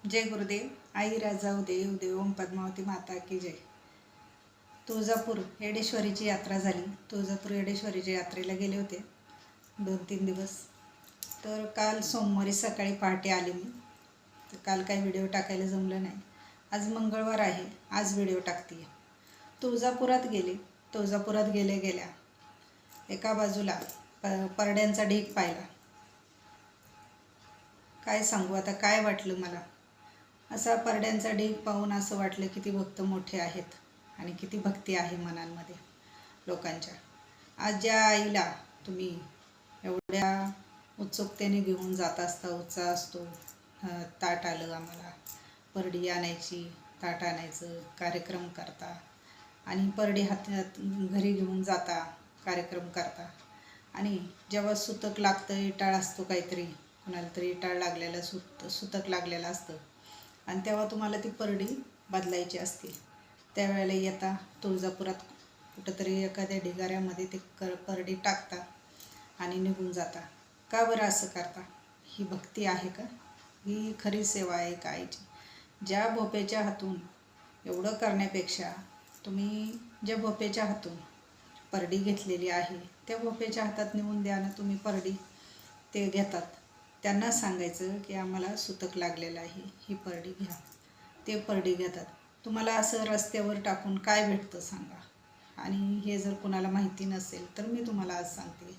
जय गुरुदेव. आई राजा उदय उदय ओम पद्मावती माता की जय. तुळजापूर येडेश्वरीची यात्रा झाली. तुळजापूर येडेश्वरीच्या यात्रेला गेले होते 2-3 दिवस. तर काल सोमवारी सकाळी पहाटे आले मी. तर काल काही व्हिडिओ टाकायला जमलं नाही. आज मंगळवार आहे, आज व्हिडिओ टाकते. तुळजापुरात गेले. तुळजापुरात गेल्या एका बाजूला परड्यांचा ढीग पाहिला. काय सांगू आता, काय वाटलं मला. असा परड्यांचा ढीग पाहून असं वाटलं किती भक्त मोठे आहेत आणि किती भक्ती आहे मनांमध्ये लोकांच्या. आज ज्या आईला तुम्ही एवढ्या उत्सुकतेने घेऊन जात असता, उत्साह असतो, ताट आलं आम्हाला, परडी आणायची, ताट आणायचं, कार्यक्रम करता आणि परडी हातात घरी घेऊन जाता, कार्यक्रम करता. आणि जेव्हा सुतक लागतं, इटाळ असतो काहीतरी, कोणाला तरी इटाळ लागलेलं सुतक लागलेलं असतं आणि तेव्हा तुम्हाला ती परडी बदलायची असते. त्यावेळेला येता तुळजापुरात कुठंतरी एखाद्या ढिगाऱ्यामध्ये ते परडी टाकता आणि निघून जाता. का बरं असं करता? ही भक्ती आहे का? ही खरी सेवा आहे का आईची? ज्या भोपेच्या हातून एवढं करण्यापेक्षा तुम्ही ज्या भोपेच्या हातून परडी घेतलेली आहे त्या भोपेच्या हातात नेऊन द्या ना तुम्ही परडी. ते घेतात, त्यांना सांगायचं की आम्हाला सुतक लागलेलं आहे, ही परडी घ्या. ते परडी घेतात. तुम्हाला असं रस्त्यावर टाकून काय भेटतं सांगा. आणि हे जर कुणाला माहिती नसेल तर मी तुम्हाला आज सांगते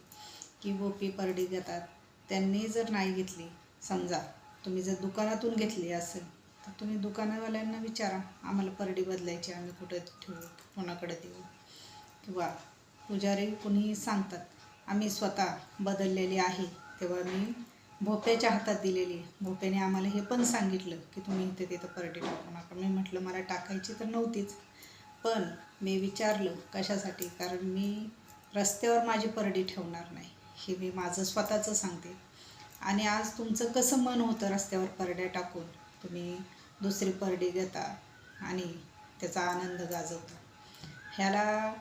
की भोपी परडी घेतात. त्यांनी जर नाही घेतली, समजा तुम्ही जर दुकानातून घेतली असेल तर तुम्ही दुकानवाल्यांना विचारा, आम्हाला परडी बदलायची, आम्ही कुठं ठेवू, कोणाकडे देऊ. किंवा पुजारी कुणीही सांगतात, आम्ही स्वतः बदललेली आहे, तेव्हा मी भोप्याच्या हातात दिलेली. भोप्याने आम्हाला हे पण सांगितलं की तुम्ही इथे तिथं परडी टाकू नका. मी म्हटलं मला टाकायची तर नव्हतीच, पण मी विचारलं कशासाठी, कारण मी रस्त्यावर माझी परडी ठेवणार नाही, हे मी माझं स्वतःचं सांगते. आणि आज तुमचं कसं मन होतं रस्त्यावर परड्या टाकून तुम्ही दुसरी परडी घेता आणि त्याचा आनंद गाजवता. ह्याला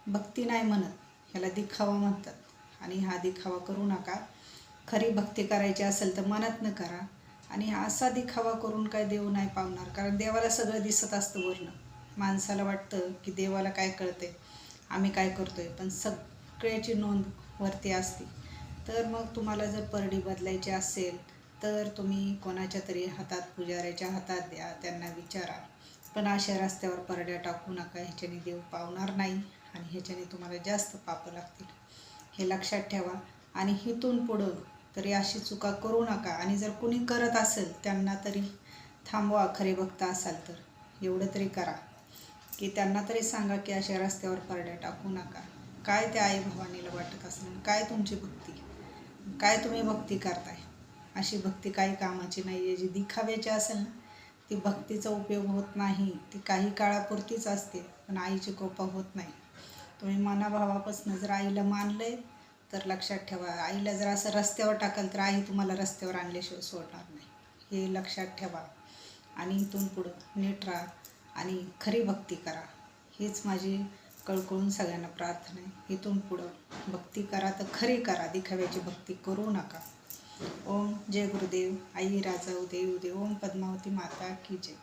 भक्ती नाही म्हणत, ह्याला दिखावा म्हणतात. आणि हा दिखावा करू नका. खरी भक्ती करायची असेल तर मनातनं करा. आणि असा दिखावा करून काय देव नाही पावणार, कारण देवाला सगळं दिसत असतं वरनं. माणसाला वाटतं की देवाला काय कळते, आम्ही काय करतोय, पण सगळ्याची नोंद वरती असते. तर मग तुम्हाला जर परडी बदलायची असेल तर तुम्ही कोणाच्या तरी हातात, पुजाऱ्याच्या हातात द्या, त्यांना विचारा. पण अशा रस्त्यावर परड्या टाकू नका, ह्याच्याने देव पावणार नाही आणि ह्याच्याने तुम्हाला जास्त पापं लागतील, हे लक्षात ठेवा. आणि इथून पुढं तरी अशी चुका करू नका. आणि जर कुणी करत असेल त्यांना तरी थांबवा, खरे भक्त असाल तर एवढं तरी करा की त्यांना तरी सांगा की अशा रस्त्यावर परड्या टाकू नका. काय त्या आई भवानीला वाटत असेल, काय तुमची भक्ती, काय तुम्ही भक्ती करताय? अशी भक्ती काही कामाची नाही आहे. जी दिखाव्याची असेल ना ती भक्तीचा उपयोग होत नाही. ती काही काळापुरतीच असते, पण आईची कृपा होत नाही. तुम्ही मनाभावापासून जर आईला मानलंय तर लक्षात ठेवा, आईला जर असं रस्त्यावर टाकाल तर आई तुम्हाला रस्त्यावर आणल्याशिवाय सोडणार नाही, हे लक्षात ठेवा. आणि इथून पुढं नीट राहा आणि खरी भक्ती करा. हीच माझी कळकळून सगळ्यांना प्रार्थना आहे. इथून पुढं भक्ती करा तर खरी करा, दिखाव्याची भक्ती करू नका. ओम जय गुरुदेव. आई राजा उदय उदय ओम पद्मावती माता की जय.